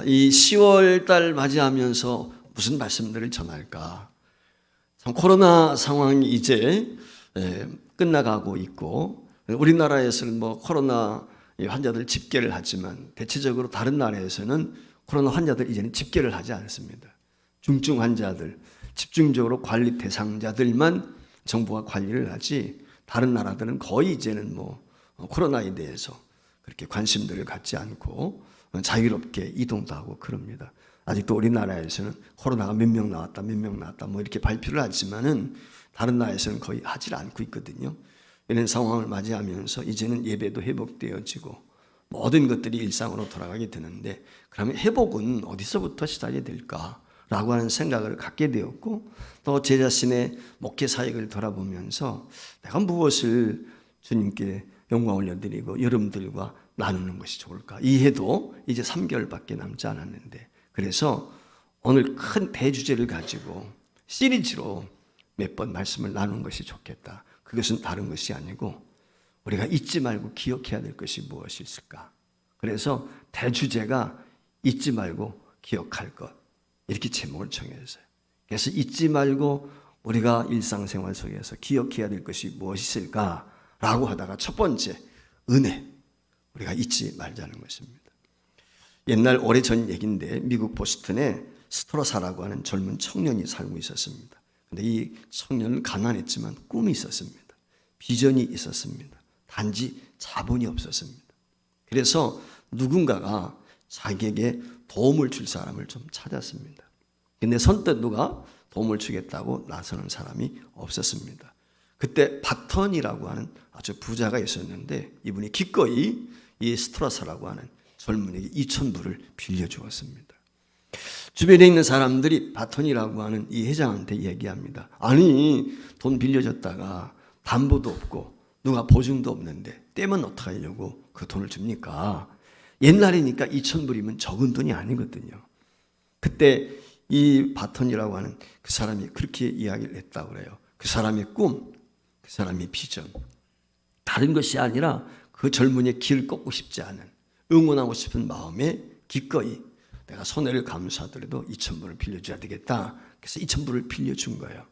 이 10월 달 맞이하면서 무슨 말씀들을 전할까? 참 코로나 상황이 이제 끝나가고 있고, 우리나라에서는 코로나 환자들 집계를 하지만 대체적으로 다른 나라에서는 코로나 환자들 이제는 집계를 하지 않습니다. 중증 환자들, 집중적으로 관리 대상자들만 정부가 관리를 하지, 다른 나라들은 거의 이제는 코로나에 대해서 그렇게 관심들을 갖지 않고 자유롭게 이동도 하고 그럽니다. 아직도 우리나라에서는 코로나가 몇 명 나왔다 이렇게 발표를 하지만은 다른 나라에서는 거의 하질 않고 있거든요. 이런 상황을 맞이하면서 이제는 예배도 회복되어지고 모든 것들이 일상으로 돌아가게 되는데, 그러면 회복은 어디서부터 시작이 될까라고 하는 생각을 갖게 되었고, 또 제 자신의 목회 사역을 돌아보면서 내가 무엇을 주님께 영광 올려드리고 여러분들과 나누는 것이 좋을까? 이 해도 이제 3개월밖에 남지 않았는데, 그래서 오늘 큰 대주제를 가지고 시리즈로 몇 번 말씀을 나누는 것이 좋겠다. 그것은 다른 것이 아니고 우리가 잊지 말고 기억해야 될 것이 무엇이 있을까? 그래서 대주제가 잊지 말고 기억할 것, 이렇게 제목을 정해졌어요. 그래서 잊지 말고 우리가 일상생활 속에서 기억해야 될 것이 무엇이 있을까라고 하다가 첫 번째, 은혜. 우리가 잊지 말자는 것입니다. 옛날 오래전 얘기인데 미국 보스턴에 스트로사라고 하는 젊은 청년이 살고 있었습니다. 근데 이 청년은 가난했지만 꿈이 있었습니다. 비전이 있었습니다. 단지 자본이 없었습니다. 그래서 누군가가 자기에게 도움을 줄 사람을 좀 찾았습니다. 근데 선뜻 누가 도움을 주겠다고 나서는 사람이 없었습니다. 그때 바턴이라고 하는 아주 부자가 있었는데, 이분이 기꺼이 이 스트로사라고 하는 젊은이에게 2,000불을 빌려주었습니다. 주변에 있는 사람들이 바톤이라고 하는 이 회장한테 얘기합니다. 아니, 돈 빌려줬다가 담보도 없고 누가 보증도 없는데 떼면 어떡하려고 그 돈을 줍니까? 옛날이니까 2,000불이면 적은 돈이 아니거든요. 그때 이 바톤이라고 하는 그 사람이 그렇게 이야기를 했다고 그래요. 그 사람의 꿈, 그 사람의 비전, 다른 것이 아니라 그 젊은이의 길을 꺾고 싶지 않은, 응원하고 싶은 마음에 기꺼이 내가 손해를 감수하더라도 2,000불을 빌려줘야 되겠다. 그래서 2,000불을 빌려준 거예요.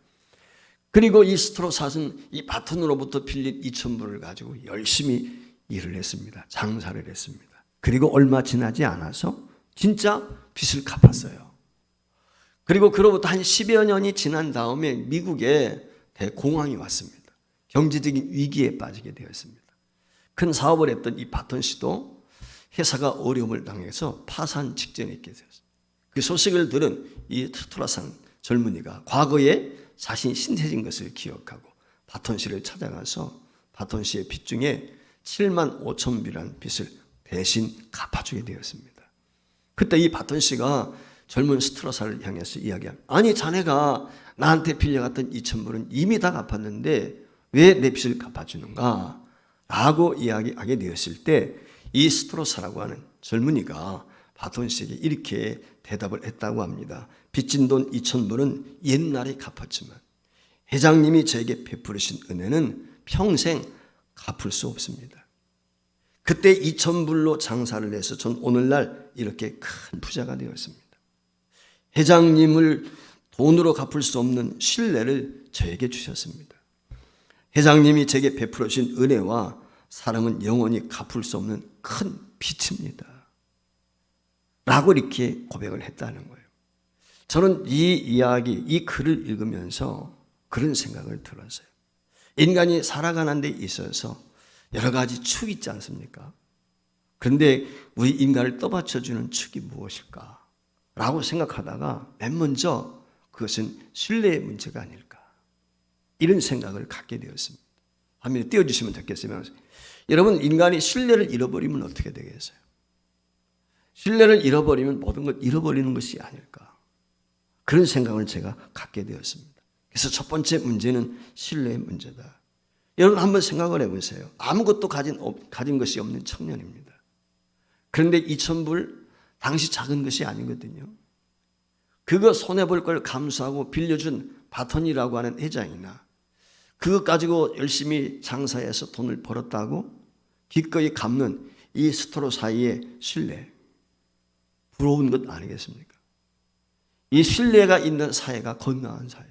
그리고 이 스트로사는 이 바톤으로부터 빌린 2,000불을 가지고 열심히 일을 했습니다. 장사를 했습니다. 그리고 얼마 지나지 않아서 진짜 빚을 갚았어요. 그리고 그로부터 한 10여 년이 지난 다음에 미국에 대공황이 왔습니다. 경제적인 위기에 빠지게 되었습니다. 큰 사업을 했던 이 바톤 씨도 회사가 어려움을 당해서 파산 직전에 있게 되었어요. 그 소식을 들은 이 스트로사 젊은이가 과거에 자신이 신세진 것을 기억하고 바톤 씨를 찾아가서 바톤 씨의 빚 중에 7만 5천 불이라는 빚을 대신 갚아주게 되었습니다. 그때 이 바톤 씨가 젊은 스트로사를 향해서 이야기합니다. 아니, 자네가 나한테 빌려갔던 2,000불은 이미 다 갚았는데 왜 내 빚을 갚아주는가? 라고 이야기하게 되었을 때 이 스트로사라고 하는 젊은이가 바톤 씨에게 이렇게 대답을 했다고 합니다. 빚진 돈 2,000불은 옛날에 갚았지만 회장님이 저에게 베풀으신 은혜는 평생 갚을 수 없습니다. 그때 2,000불로 장사를 해서 전 오늘날 이렇게 큰 부자가 되었습니다. 회장님을 돈으로 갚을 수 없는 신뢰를 저에게 주셨습니다. 회장님이 제게 베풀어 주신 은혜와 사랑은 영원히 갚을 수 없는 큰 빚입니다. 라고 이렇게 고백을 했다는 거예요. 저는 이 이야기, 이 글을 읽으면서 그런 생각을 들었어요. 인간이 살아가는 데 있어서 여러 가지 축이 있지 않습니까? 그런데 우리 인간을 떠받쳐주는 축이 무엇일까? 라고 생각하다가 맨 먼저 그것은 신뢰의 문제가 아닐까? 이런 생각을 갖게 되었습니다. 화면에 띄워주시면 좋겠어요. 여러분, 인간이 신뢰를 잃어버리면 어떻게 되겠어요? 신뢰를 잃어버리면 모든 걸 잃어버리는 것이 아닐까? 그런 생각을 제가 갖게 되었습니다. 그래서 첫 번째 문제는 신뢰의 문제다. 여러분, 한번 생각을 해보세요. 아무것도 가진 것이 없는 청년입니다. 그런데 2,000불, 당시 작은 것이 아니거든요. 그거 손해볼 걸 감수하고 빌려준 바톤이라고 하는 회장이나 그것 가지고 열심히 장사해서 돈을 벌었다고 기꺼이 갚는 이 스트로사의 신뢰, 부러운 것 아니겠습니까? 이 신뢰가 있는 사회가 건강한 사회죠.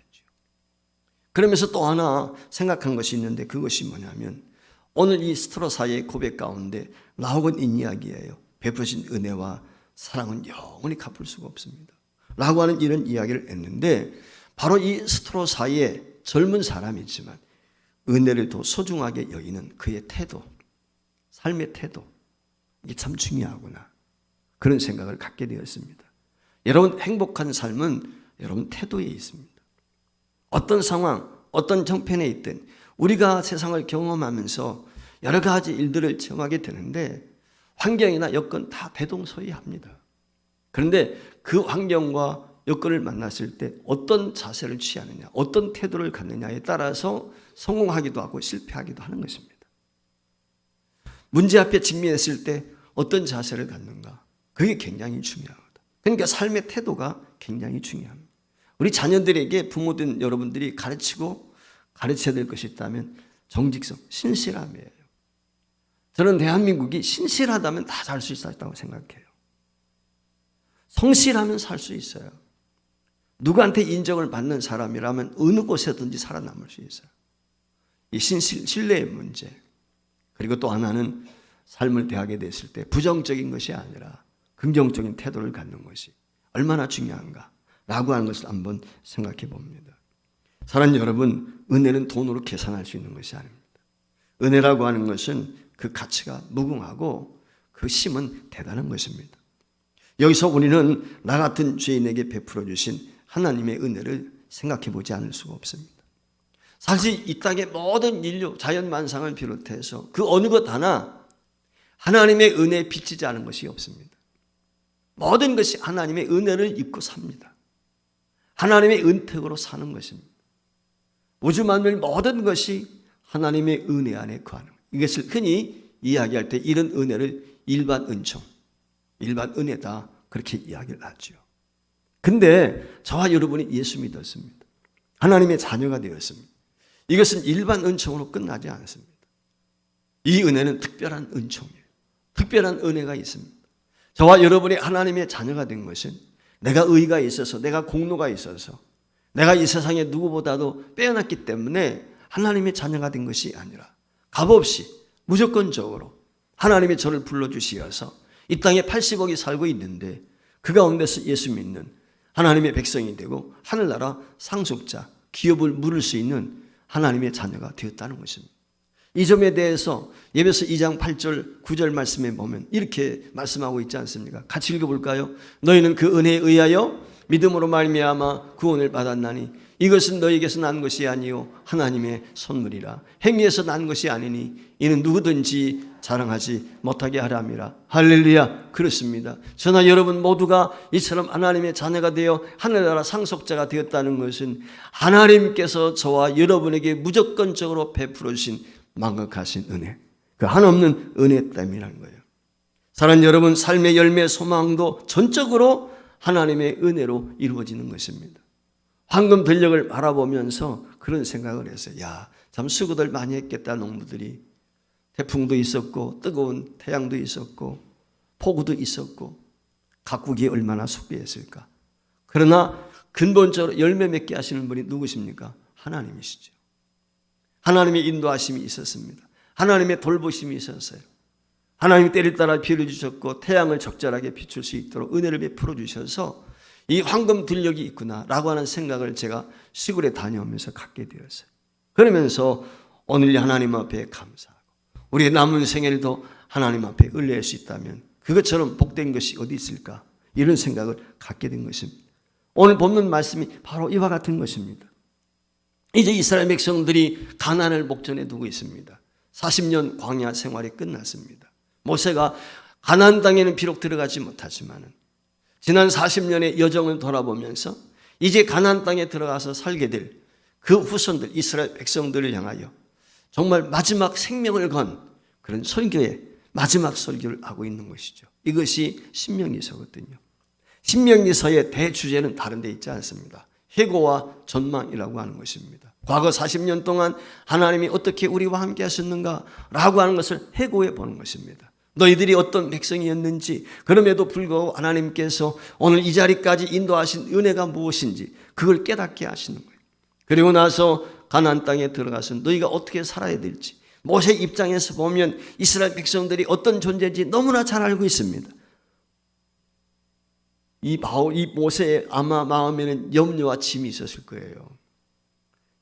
그러면서 또 하나 생각한 것이 있는데 그것이 뭐냐면 오늘 이 스트로사의 고백 가운데 나오고 있는 이야기예요. 베푸신 은혜와 사랑은 영원히 갚을 수가 없습니다. 라고 하는 이런 이야기를 했는데 바로 이 스트로사의 젊은 사람이지만 은혜를 더 소중하게 여기는 그의 태도, 삶의 태도, 이게 참 중요하구나. 그런 생각을 갖게 되었습니다. 여러분, 행복한 삶은 여러분 태도에 있습니다. 어떤 상황, 어떤 형편에 있든 우리가 세상을 경험하면서 여러 가지 일들을 체험하게 되는데 환경이나 여건 다 대동소이합니다. 그런데 그 환경과 여건을 만났을 때 어떤 자세를 취하느냐, 어떤 태도를 갖느냐에 따라서 성공하기도 하고 실패하기도 하는 것입니다. 문제 앞에 직면했을 때 어떤 자세를 갖는가, 그게 굉장히 중요하다. 그러니까 삶의 태도가 굉장히 중요합니다. 우리 자녀들에게 부모된 여러분들이 가르쳐야 될 것이 있다면 정직성, 신실함이에요. 저는 대한민국이 신실하다면 다 살 수 있다고 생각해요. 성실하면 살 수 있어요. 누구한테 인정을 받는 사람이라면 어느 곳에든지 살아남을 수 있어요. 이 신뢰의 문제. 그리고 또 하나는 삶을 대하게 됐을 때 부정적인 것이 아니라 긍정적인 태도를 갖는 것이 얼마나 중요한가 라고 하는 것을 한번 생각해 봅니다. 사랑하는 여러분, 은혜는 돈으로 계산할 수 있는 것이 아닙니다. 은혜라고 하는 것은 그 가치가 무궁하고 그 힘은 대단한 것입니다. 여기서 우리는 나 같은 죄인에게 베풀어 주신 하나님의 은혜를 생각해 보지 않을 수가 없습니다. 사실 이 땅의 모든 인류, 자연만상을 비롯해서 그 어느 것 하나 하나님의 은혜에 비치지 않은 것이 없습니다. 모든 것이 하나님의 은혜를 입고 삽니다. 하나님의 은택으로 사는 것입니다. 우주 만물 모든 것이 하나님의 은혜 안에 거하는 것. 이것을 흔히 이야기할 때 이런 은혜를 일반 은총, 일반 은혜다 그렇게 이야기를 하죠. 근데 저와 여러분이 예수 믿었습니다. 하나님의 자녀가 되었습니다. 이것은 일반 은총으로 끝나지 않습니다. 이 은혜는 특별한 은총이에요. 특별한 은혜가 있습니다. 저와 여러분이 하나님의 자녀가 된 것은 내가 의가 있어서, 내가 공로가 있어서, 내가 이 세상에 누구보다도 빼어났기 때문에 하나님의 자녀가 된 것이 아니라 값없이 무조건적으로 하나님이 저를 불러주시어서 이 땅에 80억이 살고 있는데 그 가운데서 예수 믿는 하나님의 백성이 되고 하늘나라 상속자, 기업을 물을 수 있는 하나님의 자녀가 되었다는 것입니다. 이 점에 대해서 예배서 2장 8절 9절 말씀에 보면 이렇게 말씀하고 있지 않습니까? 같이 읽어볼까요? 너희는 그 은혜에 의하여 믿음으로 말미암아 구원을 받았나니 이것은 너희에게서 난 것이 아니요 하나님의 선물이라. 행위에서 난 것이 아니니 이는 누구든지 자랑하지 못하게 하려 함이라. 할렐루야. 그렇습니다. 저나 여러분 모두가 이처럼 하나님의 자녀가 되어 하늘나라 상속자가 되었다는 것은 하나님께서 저와 여러분에게 무조건적으로 베풀어 주신 망각하신 은혜, 그 한없는 은혜 때문이라는 거예요. 사랑하는 여러분, 삶의 열매 소망도 전적으로 하나님의 은혜로 이루어지는 것입니다. 황금 들녘을 바라보면서 그런 생각을 했어요. 야, 참 수고들 많이 했겠다. 농부들이 태풍도 있었고 뜨거운 태양도 있었고 폭우도 있었고 가꾸기에 얼마나 숙고했을까. 그러나 근본적으로 열매 맺게 하시는 분이 누구십니까? 하나님이시죠. 하나님의 인도하심이 있었습니다. 하나님의 돌보심이 있었어요. 하나님이 때를 따라 비를 주셨고 태양을 적절하게 비출 수 있도록 은혜를 베풀어 주셔서 이 황금 들녘이 있구나라고 하는 생각을 제가 시골에 다녀오면서 갖게 되었어요. 그러면서 오늘 하나님 앞에 감사하고 우리의 남은 생애도 하나님 앞에 의뢰할 수 있다면 그것처럼 복된 것이 어디 있을까? 이런 생각을 갖게 된 것입니다. 오늘 본문 말씀이 바로 이와 같은 것입니다. 이제 이스라엘 백성들이 가나안을 목전에 두고 있습니다. 40년 광야 생활이 끝났습니다. 모세가 가나안 땅에는 비록 들어가지 못하지만 지난 40년의 여정을 돌아보면서 이제 가나안 땅에 들어가서 살게 될 그 후손들 이스라엘 백성들을 향하여 정말 마지막 생명을 건 그런 설교의 마지막 설교를 하고 있는 것이죠. 이것이 신명기서거든요. 신명기서의 대주제는 다른 데 있지 않습니다. 회고와 전망이라고 하는 것입니다. 과거 40년 동안 하나님이 어떻게 우리와 함께 하셨는가 라고 하는 것을 회고해 보는 것입니다. 너희들이 어떤 백성이었는지, 그럼에도 불구하고 하나님께서 오늘 이 자리까지 인도하신 은혜가 무엇인지 그걸 깨닫게 하시는 거예요. 그리고 나서 가나안 땅에 들어가서 너희가 어떻게 살아야 될지, 모세 입장에서 보면 이스라엘 백성들이 어떤 존재인지 너무나 잘 알고 있습니다. 이 모세의 아마 마음에는 염려와 짐이 있었을 거예요.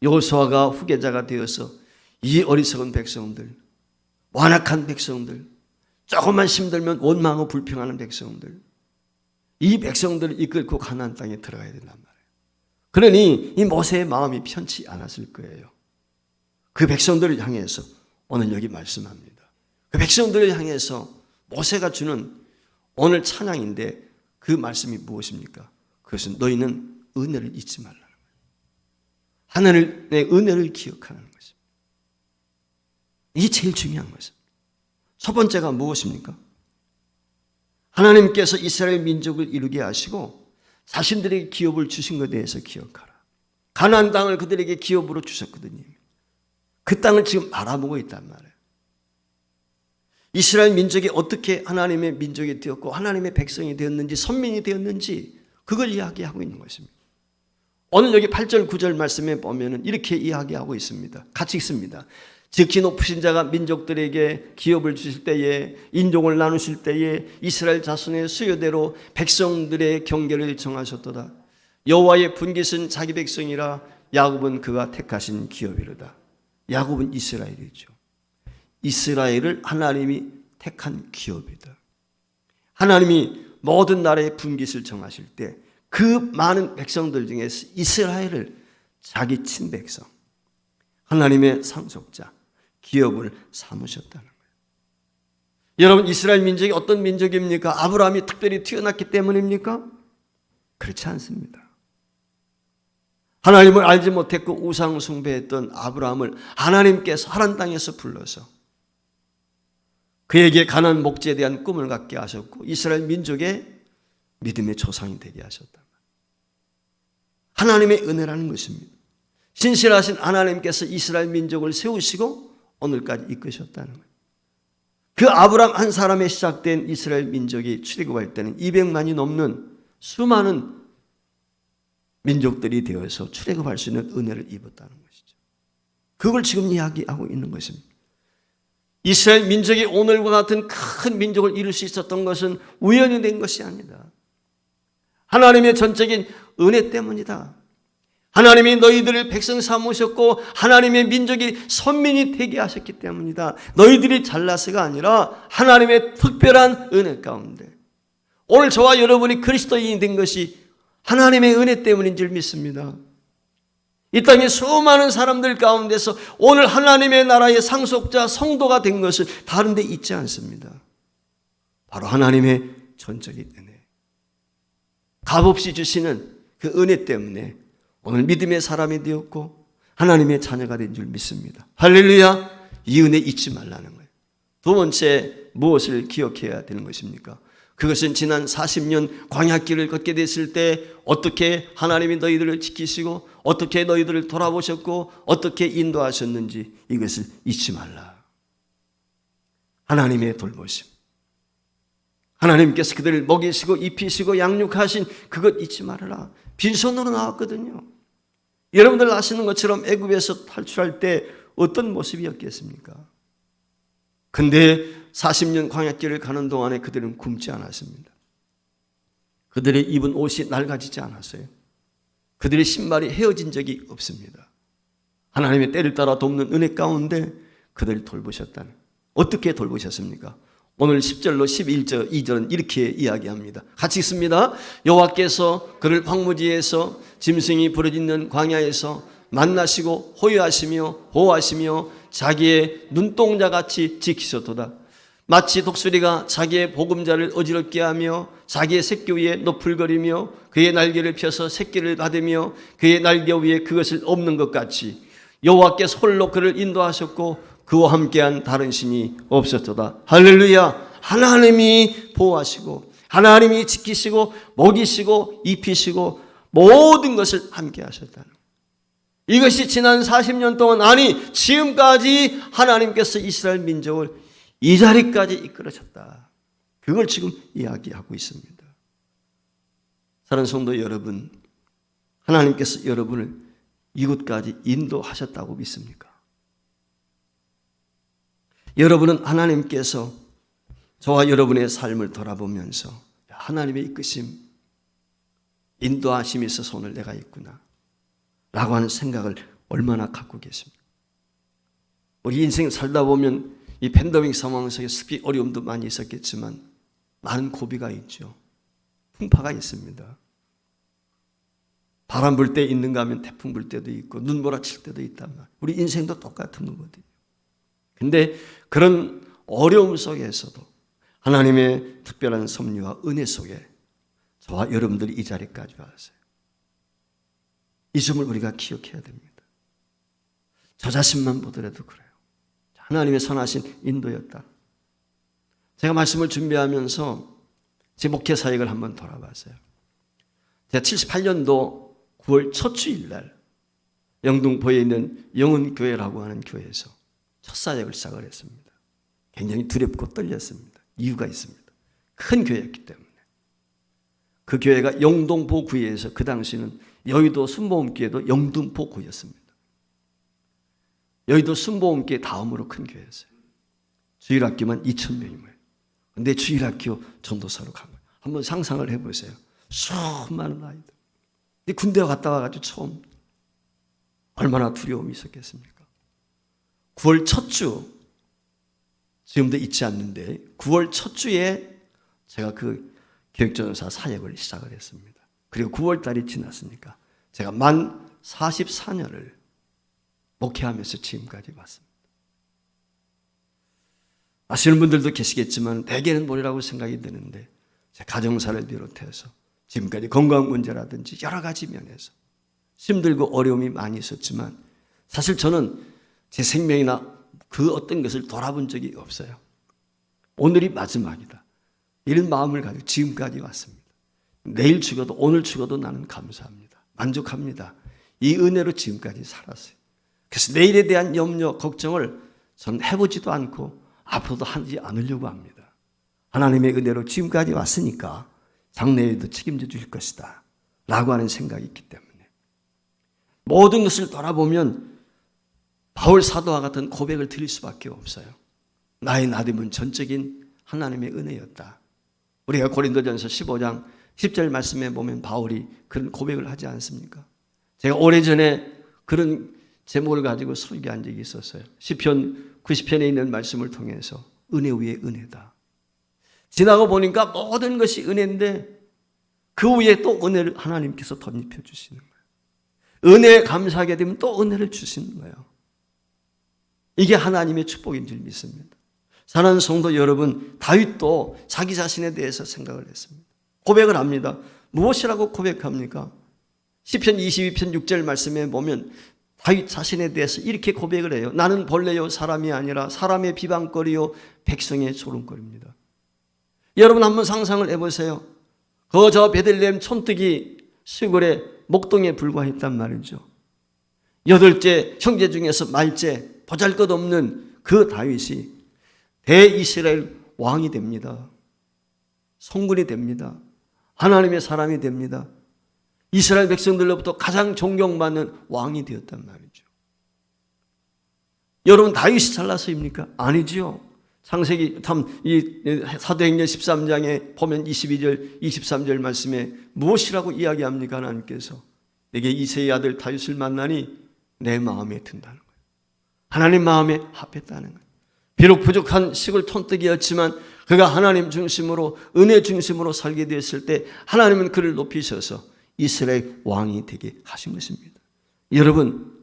여호수아가 후계자가 되어서 이 어리석은 백성들, 완악한 백성들, 조금만 힘들면 원망하고 불평하는 백성들, 이 백성들을 이끌고 가나안 땅에 들어가야 된단 말이에요. 그러니 이 모세의 마음이 편치 않았을 거예요. 그 백성들을 향해서 오늘 여기 말씀합니다. 그 백성들을 향해서 모세가 주는 오늘 찬양인데 그 말씀이 무엇입니까? 그것은 너희는 은혜를 잊지 말라는 거예요. 하나님의 은혜를 기억하는 것입니다. 이게 제일 중요한 것입니다. 첫 번째가 무엇입니까? 하나님께서 이스라엘 민족을 이루게 하시고 자신들에게 기업을 주신 것에 대해서 기억하라. 가나안 땅을 그들에게 기업으로 주셨거든요. 그 땅을 지금 바라보고 있단 말이에요. 이스라엘 민족이 어떻게 하나님의 민족이 되었고 하나님의 백성이 되었는지, 선민이 되었는지 그걸 이야기하고 있는 것입니다. 오늘 여기 8절 9절 말씀에 보면 이렇게 이야기하고 있습니다. 같이 읽습니다. 지극히 높으신 자가 민족들에게 기업을 주실 때에, 인종을 나누실 때에 이스라엘 자손의 수요대로 백성들의 경계를 정하셨도다. 여호와의 분깃은 자기 백성이라, 야곱은 그가 택하신 기업이로다. 야곱은 이스라엘이죠. 이스라엘을 하나님이 택한 기업이다. 하나님이 모든 나라의 분깃을 정하실 때 그 많은 백성들 중에서 이스라엘을 자기 친백성, 하나님의 상속자, 기업을 삼으셨다는 거예요. 여러분, 이스라엘 민족이 어떤 민족입니까? 아브라함이 특별히 튀어났기 때문입니까? 그렇지 않습니다. 하나님을 알지 못했고 우상 숭배했던 아브라함을 하나님께서 하란 땅에서 불러서 그에게 가나안 목지에 대한 꿈을 갖게 하셨고 이스라엘 민족의 믿음의 조상이 되게 하셨다. 하나님의 은혜라는 것입니다. 신실하신 하나님께서 이스라엘 민족을 세우시고 오늘까지 이끄셨다는 거예요. 그 아브라함 한 사람에 시작된 이스라엘 민족이 출애굽할 때는 200만이 넘는 수많은 민족들이 되어서 출애굽할 수 있는 은혜를 입었다는 것이죠. 그걸 지금 이야기하고 있는 것입니다. 이스라엘 민족이 오늘과 같은 큰 민족을 이룰 수 있었던 것은 우연히 된 것이 아니다. 하나님의 전적인 은혜 때문이다. 하나님이 너희들을 백성 삼으셨고 하나님의 민족이 선민이 되게 하셨기 때문이다. 너희들이 잘나서가 아니라 하나님의 특별한 은혜 가운데 오늘 저와 여러분이 그리스도인이 된 것이 하나님의 은혜 때문인 줄 믿습니다. 이 땅의 수많은 사람들 가운데서 오늘 하나님의 나라의 상속자 성도가 된 것은 다른 데 있지 않습니다. 바로 하나님의 전적인 은혜, 값없이 주시는 그 은혜 때문에 오늘 믿음의 사람이 되었고 하나님의 자녀가 된 줄 믿습니다. 할렐루야. 이 은혜 잊지 말라는 거예요. 두 번째, 무엇을 기억해야 되는 것입니까? 그것은 지난 40년 광야길을 걷게 됐을 때 어떻게 하나님이 너희들을 지키시고 어떻게 너희들을 돌아보셨고 어떻게 인도하셨는지 이것을 잊지 말라. 하나님의 돌보심, 하나님께서 그들을 먹이시고 입히시고 양육하신 그것 잊지 말아라. 빈손으로 나왔거든요. 여러분들 아시는 것처럼 애굽에서 탈출할 때 어떤 모습이었겠습니까? 근데 40년 광야길을 가는 동안에 그들은 굶지 않았습니다. 그들의 입은 옷이 낡아지지 않았어요. 그들의 신발이 헤어진 적이 없습니다. 하나님의 때를 따라 돕는 은혜 가운데 그들을 돌보셨다는. 어떻게 돌보셨습니까? 오늘 10절로 11절 2절은 이렇게 이야기합니다. 같이 읽습니다. 여호와께서 그를 황무지에서 짐승이 부르짖는 광야에서 만나시고 호위하시며 보호하시며 자기의 눈동자같이 지키셨도다. 마치 독수리가 자기의 보금자를 어지럽게 하며 자기의 새끼 위에 너풀거리며 그의 날개를 펴서 새끼를 받으며 그의 날개 위에 그것을 엎는 것 같이 여호와께서 홀로 그를 인도하셨고 그와 함께한 다른 신이 없었도다. 할렐루야. 하나님이 보호하시고 하나님이 지키시고 먹이시고 입히시고 모든 것을 함께 하셨다는, 이것이 지난 40년 동안, 아니 지금까지 하나님께서 이스라엘 민족을 이 자리까지 이끌어졌다. 그걸 지금 이야기하고 있습니다. 사랑하는 성도 여러분, 하나님께서 여러분을 이곳까지 인도하셨다고 믿습니까? 여러분은 하나님께서 저와 여러분의 삶을 돌아보면서 하나님의 이끄심, 인도하심이 있어서 오늘 내가 있구나 라고 하는 생각을 얼마나 갖고 계십니까? 우리 인생 살다 보면 이 팬데믹 상황 속에 습기 어려움도 많이 있었겠지만 많은 고비가 있죠. 풍파가 있습니다. 바람 불 때 있는가 하면 태풍 불 때도 있고 눈 몰아칠 때도 있단 말이에요. 우리 인생도 똑같은 거거든요. 근데 그런 어려움 속에서도 하나님의 특별한 섭리와 은혜 속에 저와 여러분들이 이 자리까지 왔어요. 이 점을 우리가 기억해야 됩니다. 저 자신만 보더라도 그래요. 하나님의 선하신 인도였다. 제가 말씀을 준비하면서 제 목회 사역을 한번 돌아봤어요. 제가 78년도 9월 첫 주일날 영등포에 있는 영은교회라고 하는 교회에서 첫 사역을 시작을 했습니다. 굉장히 두렵고 떨렸습니다. 이유가 있습니다. 큰 교회였기 때문에. 그 교회가 영등포구에서 그 당시는 여의도 순복음교회도 영등포구였습니다. 여의도 순복음교회 다음으로 큰 교회였어요. 주일학교만 2,000명이면. 근데 주일학교 전도사로 간 거예요. 한번 상상을 해보세요. 수많은 아이들. 군대 갔다 와가지고 처음 얼마나 두려움이 있었겠습니까? 9월 첫 주, 지금도 잊지 않는데 9월 첫 주에 제가 그 교육전도사 사역을 시작을 했습니다. 그리고 9월 달이 지났으니까 제가 만 44년을 목회하면서 지금까지 왔습니다. 아시는 분들도 계시겠지만 대개는 모르라고 생각이 드는데 제 가정사를 비롯해서 지금까지 건강 문제라든지 여러 가지 면에서 힘들고 어려움이 많이 있었지만 사실 저는 제 생명이나 그 어떤 것을 돌아본 적이 없어요. 오늘이 마지막이다. 이런 마음을 가지고 지금까지 왔습니다. 내일 죽어도 오늘 죽어도 나는 감사합니다. 만족합니다. 이 은혜로 지금까지 살았어요. 그래서 내일에 대한 염려, 걱정을 저는 해보지도 않고 앞으로도 하지 않으려고 합니다. 하나님의 은혜로 지금까지 왔으니까 장래에도 책임져 주실 것이다 라고 하는 생각이 있기 때문에 모든 것을 돌아보면 바울 사도와 같은 고백을 드릴 수밖에 없어요. 나의 나됨은 전적인 하나님의 은혜였다. 우리가 고린도전서 15장 10절 말씀에 보면 바울이 그런 고백을 하지 않습니까? 제가 오래전에 그런 제목을 가지고 설교한 적이 있었어요. 시편 90편에 있는 말씀을 통해서 은혜 위에 은혜다. 지나고 보니까 모든 것이 은혜인데 그 위에 또 은혜를 하나님께서 덧입혀 주시는 거예요. 은혜에 감사하게 되면 또 은혜를 주시는 거예요. 이게 하나님의 축복인 줄 믿습니다. 사랑하는 성도 여러분, 다윗도 자기 자신에 대해서 생각을 했습니다. 고백을 합니다. 무엇이라고 고백합니까? 시편 22편 6절 말씀에 보면 다윗 자신에 대해서 이렇게 고백을 해요. 나는 본래요 사람이 아니라 사람의 비방거리요 백성의 조롱거리입니다. 여러분 한번 상상을 해보세요. 저 베들레헴 촌뜨기 시골의 목동에 불과했단 말이죠. 8째 형제 중에서 말째 보잘것없는 그 다윗이 대이스라엘 왕이 됩니다. 성군이 됩니다. 하나님의 사람이 됩니다. 이스라엘 백성들로부터 가장 존경받는 왕이 되었단 말이죠. 여러분 다윗이 잘나서입니까? 아니지요. 창세기 사도행전 13장에 보면 22절 23절 말씀에 무엇이라고 이야기합니까? 하나님께서 내게 이새의 아들 다윗을 만나니 내 마음에 든다는 거예요. 하나님 마음에 합했다는 거예요. 비록 부족한 시골 촌뜨기였지만 그가 하나님 중심으로 은혜 중심으로 살게 되었을 때 하나님은 그를 높이셔서 이스라엘 왕이 되게 하신 것입니다. 여러분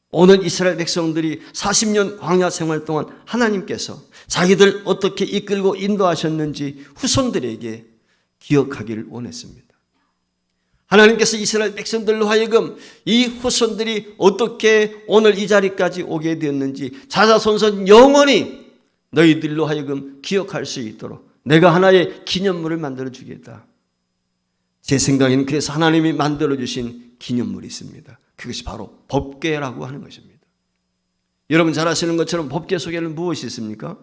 오늘 이스라엘 백성들이 40년 광야 생활 동안 하나님께서 자기들 어떻게 이끌고 인도하셨는지 후손들에게 기억하기를 원했습니다. 하나님께서 이스라엘 백성들로 하여금 이 후손들이 어떻게 오늘 이 자리까지 오게 되었는지 자자손손 영원히 너희들로 하여금 기억할 수 있도록 내가 하나의 기념물을 만들어 주겠다. 제 생각에는 그래서 하나님이 만들어주신 기념물이 있습니다. 그것이 바로 법궤라고 하는 것입니다. 여러분 잘 아시는 것처럼 법궤 속에는 무엇이 있습니까?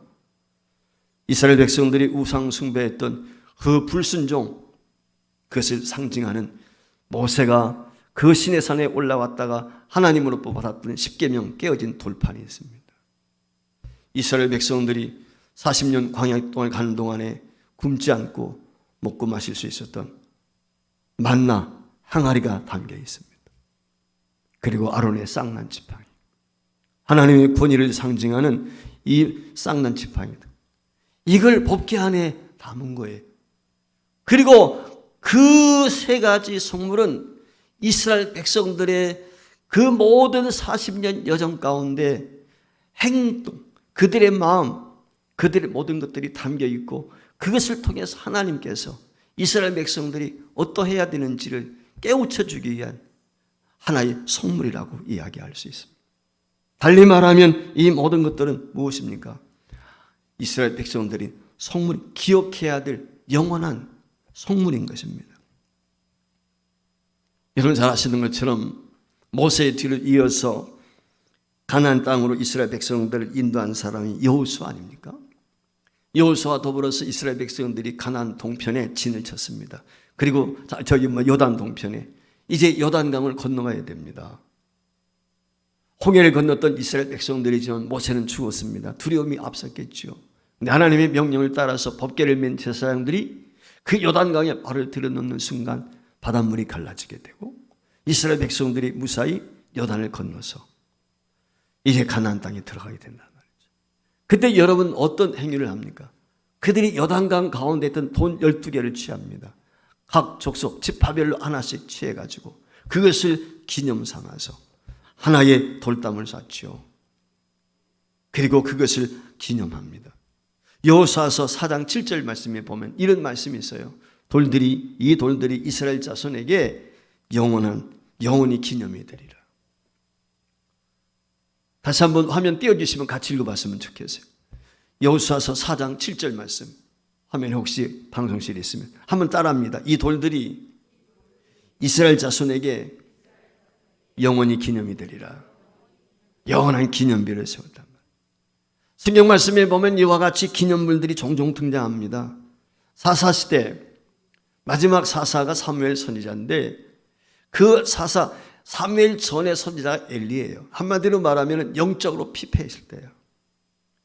이스라엘 백성들이 우상 숭배했던 그 불순종, 그것을 상징하는 모세가 그 시내산에 올라왔다가 하나님으로부터 받았던 십계명 깨어진 돌판이 있습니다. 이스라엘 백성들이 40년 광야 동안 가는 동안에 굶지 않고 먹고 마실 수 있었던 만나 항아리가 담겨 있습니다. 그리고 아론의 쌍난 지팡이, 하나님의 권위를 상징하는 이 쌍난 지팡이다. 이걸 법궤 안에 담은 거예요. 그리고 그 세 가지 성물은 이스라엘 백성들의 그 모든 40년 여정 가운데 행동, 그들의 마음, 그들의 모든 것들이 담겨 있고, 그것을 통해서 하나님께서 이스라엘 백성들이 어떠해야 되는지를 깨우쳐 주기 위한 하나의 성물이라고 이야기할 수 있습니다. 달리 말하면 이 모든 것들은 무엇입니까? 이스라엘 백성들이 성물, 기억해야 될 영원한 성물인 것입니다. 여러분 잘 아시는 것처럼 모세의 뒤를 이어서 가나안 땅으로 이스라엘 백성들을 인도한 사람이 여호수아 아닙니까? 여호수아와 더불어서 이스라엘 백성들이 가나안 동편에 진을 쳤습니다. 그리고 요단 동편에 이제 요단강을 건너가야 됩니다. 홍해를 건넜던 이스라엘 백성들이지만 모세는 죽었습니다. 두려움이 앞섰겠죠. 근데 하나님의 명령을 따라서 법궤를 맨 제사장들이 그 요단강에 발을 들여놓는 순간 바닷물이 갈라지게 되고 이스라엘 백성들이 무사히 요단을 건너서 이제 가나안 땅에 들어가게 된단 말이죠. 그때 여러분 어떤 행위를 합니까? 그들이 요단강 가운데 있던 돈 12개를 취합니다. 각 족속 지파별로 하나씩 취해가지고 그것을 기념 삼아서 하나의 돌담을 쌓죠. 그리고 그것을 기념합니다. 여호수아서 4장 7절 말씀에 보면 이런 말씀이 있어요. 이 돌들이 이스라엘 자손에게 영원히 기념이 되리라. 다시 한번 화면 띄워주시면 같이 읽어봤으면 좋겠어요. 여호수아서 4장 7절 말씀, 화면에 혹시 방송실에 있으면 한번 따라합니다. 이 돌들이 이스라엘 자손에게 영원히 기념이 되리라. 영원한 기념비를 세웠단 말이에요. 성경 말씀에 보면 이와 같이 기념물들이 종종 등장합니다. 사사시대 마지막 사사가 사무엘 선지자인데 그 사사 사무엘 전의 선지자가 엘리예요. 한마디로 말하면 영적으로 피폐했을 때예요.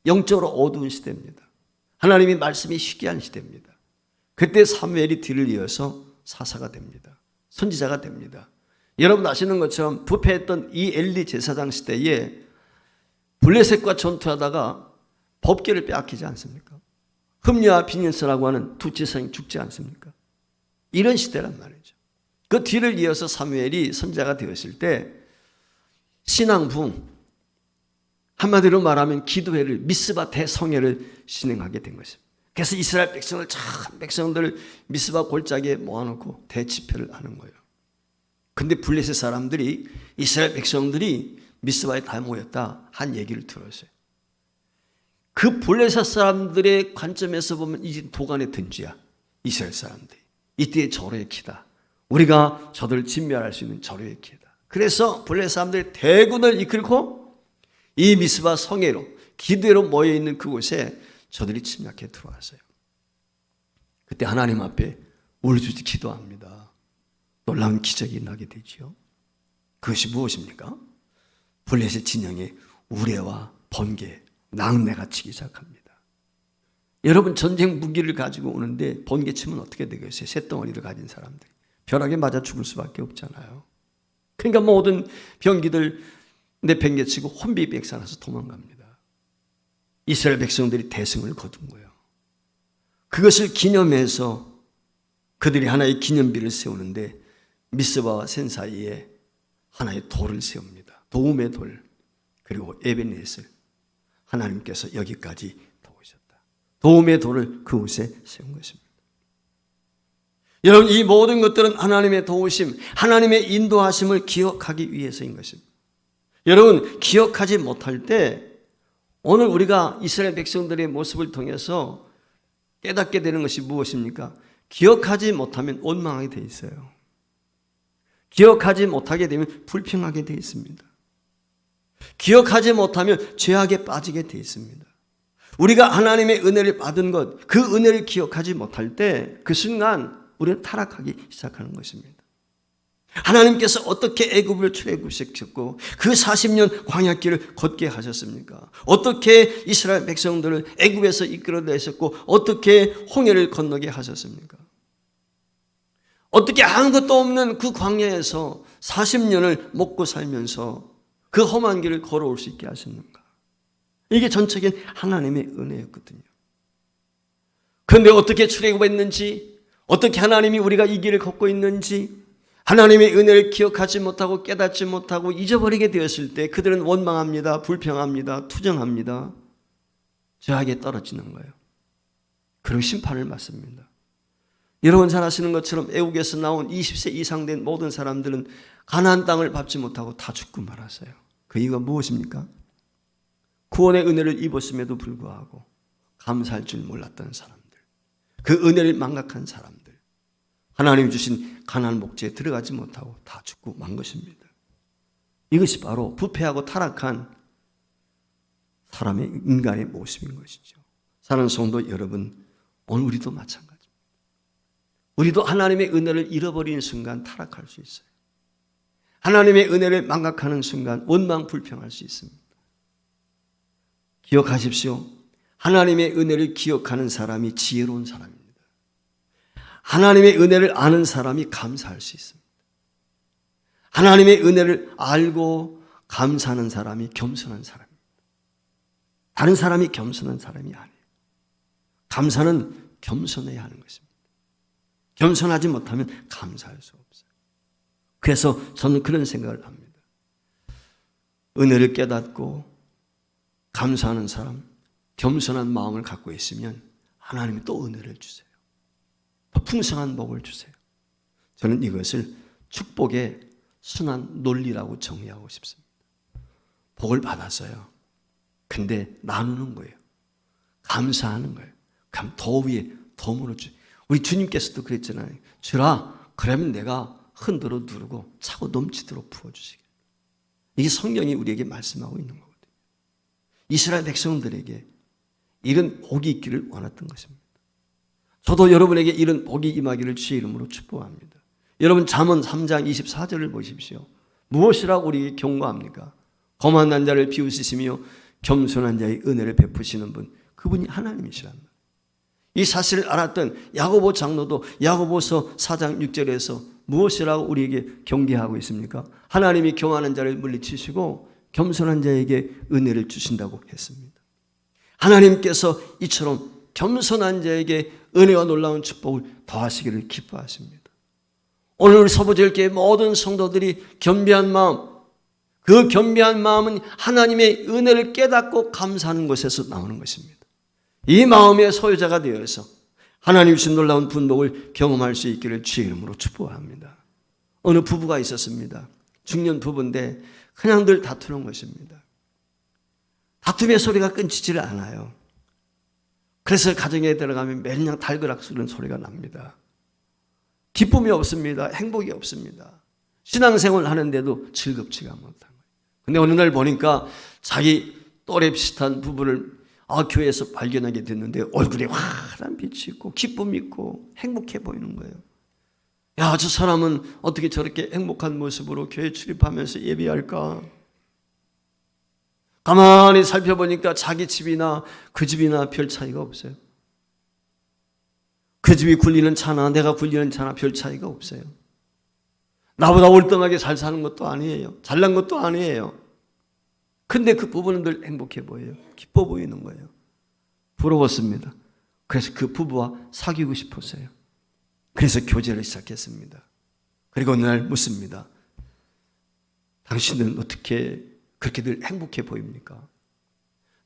영적으로 어두운 시대입니다. 하나님의 말씀이 희귀한 시대입니다. 그때 사무엘이 뒤를 이어서 사사가 됩니다. 선지자가 됩니다. 여러분 아시는 것처럼 부패했던 이 엘리 제사장 시대에 블레셋과 전투하다가 법궤를 빼앗기지 않습니까? 흠리와 비닐스라고 하는 두 제사장이 죽지 않습니까? 이런 시대란 말이죠. 그 뒤를 이어서 사무엘이 선지자가 되었을 때 신앙부흥, 한마디로 말하면 기도회를, 미스바 대성회를 진행하게 된 것입니다. 그래서 이스라엘 백성들을 미스바 골짜기에 모아놓고 대집회를 하는 거예요. 근데 블레셋 사람들이 이스라엘 백성들이 미스바에 다 모였다 한 얘기를 들었어요. 그 블레셋 사람들의 관점에서 보면 이제 도간의 든지야. 이스라엘 사람들이 이때의 절호의 키다. 우리가 저들을 진멸할 수 있는 절호의 키다. 그래서 블레셋 사람들이 대군을 이끌고 이 미스바 성회로 기도회로 모여있는 그곳에 저들이 침략해 들어왔어요. 그때 하나님 앞에 울주지 기도합니다. 놀라운 기적이 나게 되지요. 그것이 무엇입니까? 블레셋 진영의 우레와 번개, 낙뢰가 치기 시작합니다. 여러분 전쟁 무기를 가지고 오는데 번개 치면 어떻게 되겠어요? 쇳덩어리를 가진 사람들이 벼락에 맞아 죽을 수밖에 없잖아요. 그러니까 모든 병기들 내팽개치고 혼비백산해서 도망갑니다. 이스라엘 백성들이 대승을 거둔 거예요. 그것을 기념해서 그들이 하나의 기념비를 세우는데 미스바와 센 사이에 하나의 돌을 세웁니다. 도움의 돌, 그리고 에벤에셀, 하나님께서 여기까지 도우셨다. 도움의 돌을 그곳에 세운 것입니다. 여러분 이 모든 것들은 하나님의 도우심, 하나님의 인도하심을 기억하기 위해서인 것입니다. 여러분 기억하지 못할 때 오늘 우리가 이스라엘 백성들의 모습을 통해서 깨닫게 되는 것이 무엇입니까? 기억하지 못하면 원망하게 돼 있어요. 기억하지 못하게 되면 불평하게 돼 있습니다. 기억하지 못하면 죄악에 빠지게 돼 있습니다. 우리가 하나님의 은혜를 받은 것, 그 은혜를 기억하지 못할 때 그 순간 우리는 타락하기 시작하는 것입니다. 하나님께서 어떻게 애굽을 출애굽시켰고 그 40년 광야길을 걷게 하셨습니까? 어떻게 이스라엘 백성들을 애굽에서 이끌어내셨고 어떻게 홍해를 건너게 하셨습니까? 어떻게 아무것도 없는 그 광야에서 40년을 먹고 살면서 그 험한 길을 걸어올 수 있게 하셨는가? 이게 전적인 하나님의 은혜였거든요. 그런데 어떻게 출애굽했는지, 어떻게 하나님이 우리가 이 길을 걷고 있는지 하나님의 은혜를 기억하지 못하고 깨닫지 못하고 잊어버리게 되었을 때 그들은 원망합니다. 불평합니다. 투정합니다. 죄악에 떨어지는 거예요. 그리고 심판을 받습니다. 여러분 잘 아시는 것처럼 애국에서 나온 20세 이상 된 모든 사람들은 가나안 땅을 밟지 못하고 다 죽고 말았어요. 그 이유가 무엇입니까? 구원의 은혜를 입었음에도 불구하고 감사할 줄 몰랐던 사람들, 그 은혜를 망각한 사람들, 하나님이 주신 가나안 목지에 들어가지 못하고 다 죽고 만 것입니다. 이것이 바로 부패하고 타락한 사람의 인간의 모습인 것이죠. 사랑하는 성도 여러분, 오늘 우리도 마찬가지입니다. 우리도 하나님의 은혜를 잃어버리는 순간 타락할 수 있어요. 하나님의 은혜를 망각하는 순간 원망 불평할 수 있습니다. 기억하십시오. 하나님의 은혜를 기억하는 사람이 지혜로운 사람입니다. 하나님의 은혜를 아는 사람이 감사할 수 있습니다. 하나님의 은혜를 알고 감사하는 사람이 겸손한 사람입니다. 다른 사람이 겸손한 사람이 아니에요. 감사는 겸손해야 하는 것입니다. 겸손하지 못하면 감사할 수 없어요. 그래서 저는 그런 생각을 합니다. 은혜를 깨닫고 감사하는 사람, 겸손한 마음을 갖고 있으면 하나님이 또 은혜를 주세요. 더 풍성한 복을 주세요. 저는 이것을 축복의 순환 논리라고 정의하고 싶습니다. 복을 받았어요. 근데 나누는 거예요. 감사하는 거예요. 그럼 더 위에 더 물어주. 우리 주님께서도 그랬잖아요. 주라, 그러면 내가 흔들어 두르고 차고 넘치도록 부어주시게. 이게 성경이 우리에게 말씀하고 있는 거거든요. 이스라엘 백성들에게 이런 복이 있기를 원했던 것입니다. 저도 여러분에게 이런 복이 임하기를 주의 이름으로 축복합니다. 여러분 잠언 3장 24절을 보십시오. 무엇이라고 우리에게 경고합니까? 거만한 자를 비웃으시며 겸손한 자의 은혜를 베푸시는 분, 그분이 하나님이시랍니다. 이 사실을 알았던 야고보 장로도 야고보서 4장 6절에서 무엇이라고 우리에게 경계하고 있습니까? 하나님이 교만한 자를 물리치시고 겸손한 자에게 은혜를 주신다고 했습니다. 하나님께서 이처럼 겸손한 자에게 은혜와 놀라운 축복을 더하시기를 기뻐하십니다. 오늘 우리 서부제일교회 모든 성도들이 겸비한 마음, 그 겸비한 마음은 하나님의 은혜를 깨닫고 감사하는 것에서 나오는 것입니다. 이 마음의 소유자가 되어서 하나님 주신 놀라운 분복을 경험할 수 있기를 주의 이름으로 축복합니다. 어느 부부가 있었습니다. 중년 부부인데 그냥 늘 다투는 것입니다. 다툼의 소리가 끊지를 않아요. 그래서 가정에 들어가면 매년 달그락 소리는 소리가 납니다. 기쁨이 없습니다. 행복이 없습니다. 신앙생활을 하는데도 즐겁지가 못한 거예요. 근데 어느 날 보니까 자기 또래 비슷한 부부를 교회에서 발견하게 됐는데 얼굴에 환한 빛이 있고 기쁨이 있고 행복해 보이는 거예요. 야, 저 사람은 어떻게 저렇게 행복한 모습으로 교회 출입하면서 예배할까? 가만히 살펴보니까 자기 집이나 그 집이나 별 차이가 없어요. 그 집이 굴리는 차나 내가 굴리는 차나 별 차이가 없어요. 나보다 월등하게 잘 사는 것도 아니에요. 잘난 것도 아니에요. 근데 그 부부는 늘 행복해 보여요. 기뻐 보이는 거예요. 부러웠습니다. 그래서 그 부부와 사귀고 싶었어요. 그래서 교제를 시작했습니다. 그리고 어느 날 묻습니다. 당신은 어떻게 그렇게 늘 행복해 보입니까?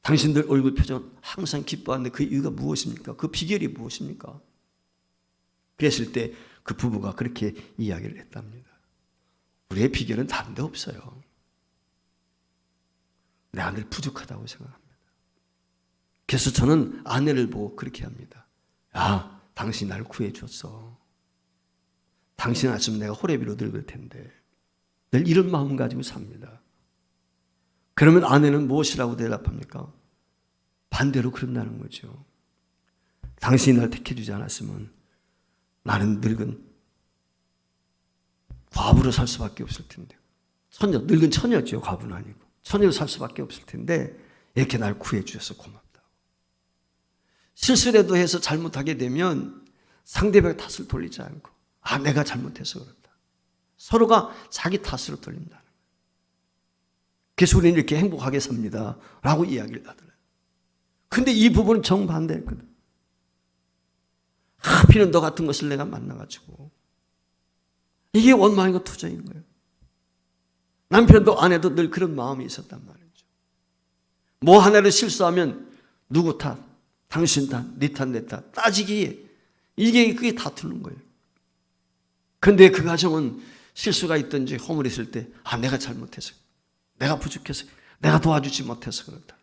당신들 얼굴 표정은 항상 기뻐하는데 그 이유가 무엇입니까? 그 비결이 무엇입니까? 그랬을 때 그 부부가 그렇게 이야기를 했답니다. 우리의 비결은 다른 데 없어요. 내 아내를 부족하다고 생각합니다. 그래서 저는 아내를 보고 그렇게 합니다. 야, 당신이 나를 구해줬어. 당신 아침 내가 호레비로 늙을 텐데. 늘 이런 마음 가지고 삽니다. 그러면 아내는 무엇이라고 대답합니까? 반대로 그런다는 거죠. 당신이 날 택해주지 않았으면 나는 늙은 과부로 살 수밖에 없을 텐데. 늙은 처녀죠. 과부는 아니고. 처녀로 살 수밖에 없을 텐데 이렇게 날 구해주셔서 고맙다고. 실수라도 해서 잘못하게 되면 상대방의 탓을 돌리지 않고 내가 잘못해서 그렇다. 서로가 자기 탓으로 돌린다는 거예요. 그래서 우리는 이렇게 행복하게 삽니다 라고 이야기를 하더라고요. 근데 이 부분은 정반대였거든. 하필은 너 같은 것을 내가 만나가지고. 이게 원망이고 투정인 거예요. 남편도 아내도 늘 그런 마음이 있었단 말이죠. 뭐 하나를 실수하면 누구 탓, 당신 탓, 네 탓, 내 탓 따지기에 그게 다투는 거예요. 근데 그 가정은 실수가 있든지 허물했을 때 내가 잘못해서, 내가 부족해서, 내가 도와주지 못해서 그렇다.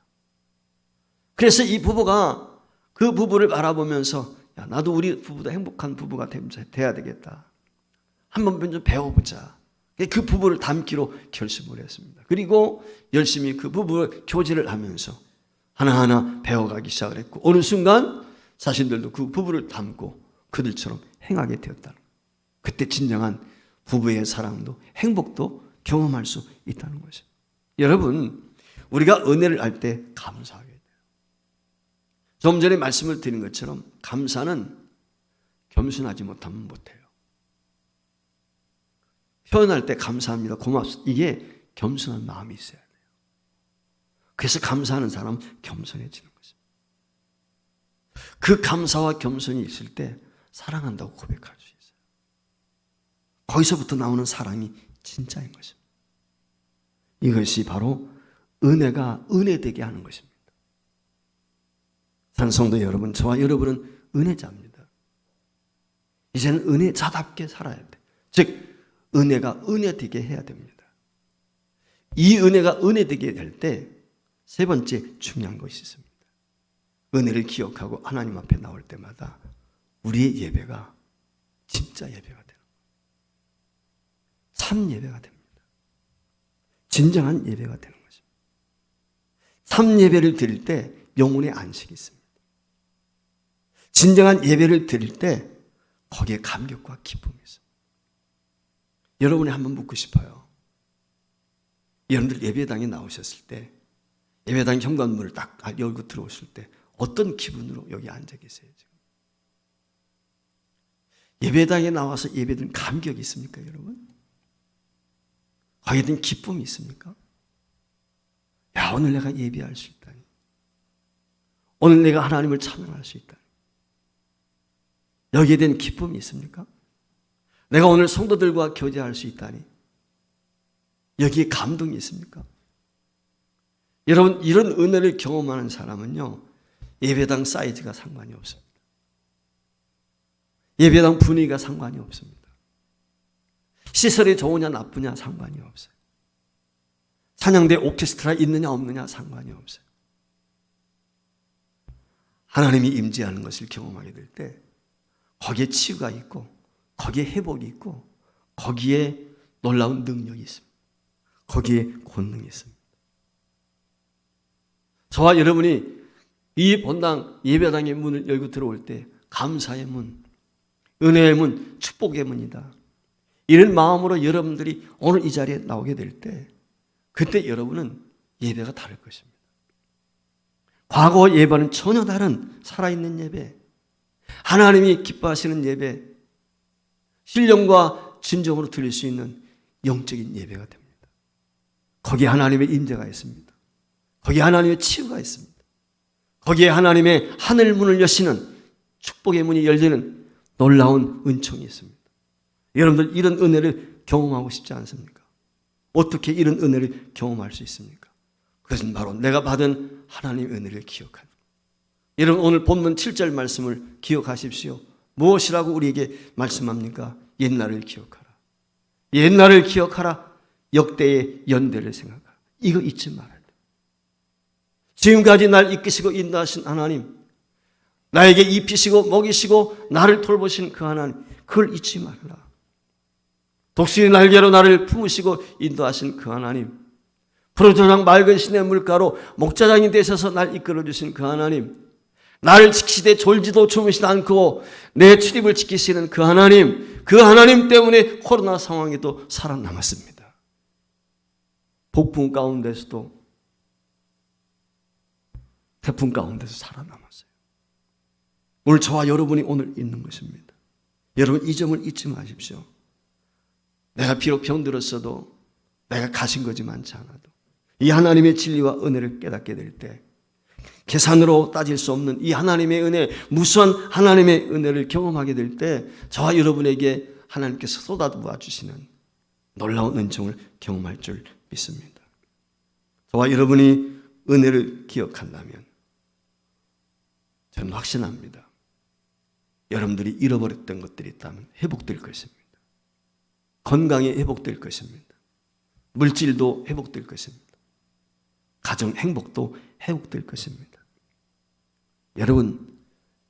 그래서 이 부부가 그 부부를 바라보면서 나도 우리 부부도 행복한 부부가 돼야 되겠다. 한번 좀 배워보자. 그 부부를 닮기로 결심을 했습니다. 그리고 열심히 그 부부를 교제를 하면서 하나하나 배워가기 시작을 했고 어느 순간 자신들도 그 부부를 닮고 그들처럼 행하게 되었다는 거예요. 그때 진정한 부부의 사랑도 행복도 경험할 수 있다는 것이죠. 여러분, 우리가 은혜를 알 때 감사하게 돼요. 좀 전에 말씀을 드린 것처럼 감사는 겸손하지 못하면 못해요. 표현할 때 감사합니다, 고맙습니다. 이게 겸손한 마음이 있어야 돼요. 그래서 감사하는 사람은 겸손해지는 것입니다. 그 감사와 겸손이 있을 때 사랑한다고 고백할 수 있어요. 거기서부터 나오는 사랑이 진짜인 것입니다. 이것이 바로 은혜가 은혜되게 하는 것입니다. 산성도 여러분, 저와 여러분은 은혜자입니다. 이제는 은혜자답게 살아야 돼. 즉 은혜가 은혜되게 해야 됩니다. 이 은혜가 은혜되게 될 때 세 번째 중요한 것이 있습니다. 은혜를 기억하고 하나님 앞에 나올 때마다 우리의 예배가 진짜 예배가 되는 거예요. 참 예배가 됩니다. 진정한 예배가 되는 것입니다. 참 예배를 드릴 때 영혼의 안식이 있습니다. 진정한 예배를 드릴 때 거기에 감격과 기쁨이 있습니다. 여러분이 한번 묻고 싶어요. 여러분들 예배당에 나오셨을 때 예배당 현관문을 딱 열고 들어오실 때 어떤 기분으로 여기 앉아 계세요? 지금? 예배당에 나와서 예배드린 감격이 있습니까, 여러분? 거기에 대한 기쁨이 있습니까? 야, 오늘 내가 예배할 수 있다니. 오늘 내가 하나님을 찬양할 수 있다니. 여기에 대한 기쁨이 있습니까? 내가 오늘 성도들과 교제할 수 있다니. 여기에 감동이 있습니까? 여러분, 이런 은혜를 경험하는 사람은요, 예배당 사이즈가 상관이 없습니다. 예배당 분위기가 상관이 없습니다. 시설이 좋으냐 나쁘냐 상관이 없어요. 찬양대 오케스트라 있느냐 없느냐 상관이 없어요. 하나님이 임재하는 것을 경험하게 될 때 거기에 치유가 있고 거기에 회복이 있고 거기에 놀라운 능력이 있습니다. 거기에 권능이 있습니다. 저와 여러분이 이 본당 예배당의 문을 열고 들어올 때 감사의 문, 은혜의 문, 축복의 문이다. 이런 마음으로 여러분들이 오늘 이 자리에 나오게 될 때 그때 여러분은 예배가 다를 것입니다. 과거 예배는 전혀 다른 살아있는 예배, 하나님이 기뻐하시는 예배, 신령과 진정으로 드릴 수 있는 영적인 예배가 됩니다. 거기에 하나님의 임재가 있습니다. 거기에 하나님의 치유가 있습니다. 거기에 하나님의 하늘 문을 여시는 축복의 문이 열리는 놀라운 은총이 있습니다. 여러분들 이런 은혜를 경험하고 싶지 않습니까? 어떻게 이런 은혜를 경험할 수 있습니까? 그것은 바로 내가 받은 하나님의 은혜를 기억하는 것. 여러분 오늘 본문 7절 말씀을 기억하십시오. 무엇이라고 우리에게 말씀합니까? 옛날을 기억하라. 옛날을 기억하라. 역대의 연대를 생각하라. 이거 잊지 말아야 돼. 지금까지 날 이끄시고 인도하신 하나님, 나에게 입히시고 먹이시고 나를 돌보신 그 하나님, 그걸 잊지 말라. 독수리 날개로 나를 품으시고 인도하신 그 하나님, 푸르조장 맑은 시내 물가로 목자장이 되셔서 날 이끌어주신 그 하나님, 나를 지키시되 졸지도 주무시지 않고 내 출입을 지키시는 그 하나님 때문에 코로나 상황에도 살아남았습니다. 폭풍 가운데서도, 태풍 가운데서 살아남았어요. 오늘 저와 여러분이 오늘 있는 것입니다. 여러분, 이 점을 잊지 마십시오. 내가 비록 병들었어도, 내가 가신 것이 많지 않아도 이 하나님의 진리와 은혜를 깨닫게 될 때, 계산으로 따질 수 없는 이 하나님의 은혜, 무수한 하나님의 은혜를 경험하게 될 때 저와 여러분에게 하나님께서 쏟아부어 주시는 놀라운 은총을 경험할 줄 믿습니다. 저와 여러분이 은혜를 기억한다면 저는 확신합니다. 여러분들이 잃어버렸던 것들이 있다면 회복될 것입니다. 건강이 회복될 것입니다. 물질도 회복될 것입니다. 가정 행복도 회복될 것입니다. 여러분,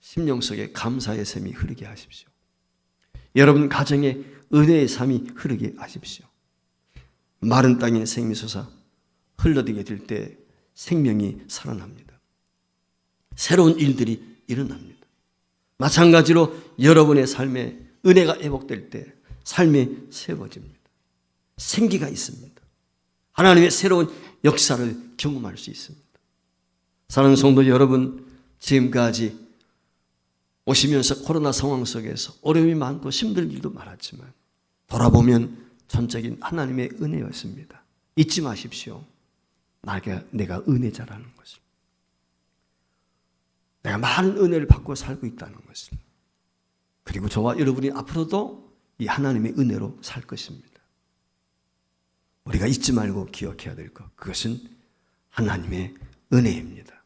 심령 속에 감사의 샘이 흐르게 하십시오. 여러분 가정에 은혜의 샘이 흐르게 하십시오. 마른 땅에 생미 솟아 흘러들게 될 때 생명이 살아납니다. 새로운 일들이 일어납니다. 마찬가지로 여러분의 삶에 은혜가 회복될 때 삶이 새로워집니다. 생기가 있습니다. 하나님의 새로운 역사를 경험할 수 있습니다. 사랑하는 성도 여러분, 지금까지 오시면서 코로나 상황 속에서 어려움이 많고 힘든 일도 많았지만 돌아보면 전적인 하나님의 은혜였습니다. 잊지 마십시오. 내가 은혜자라는 것을. 내가 많은 은혜를 받고 살고 있다는 것을. 그리고 저와 여러분이 앞으로도 이 하나님의 은혜로 살 것입니다. 우리가 잊지 말고 기억해야 될 것, 그것은 하나님의 은혜입니다.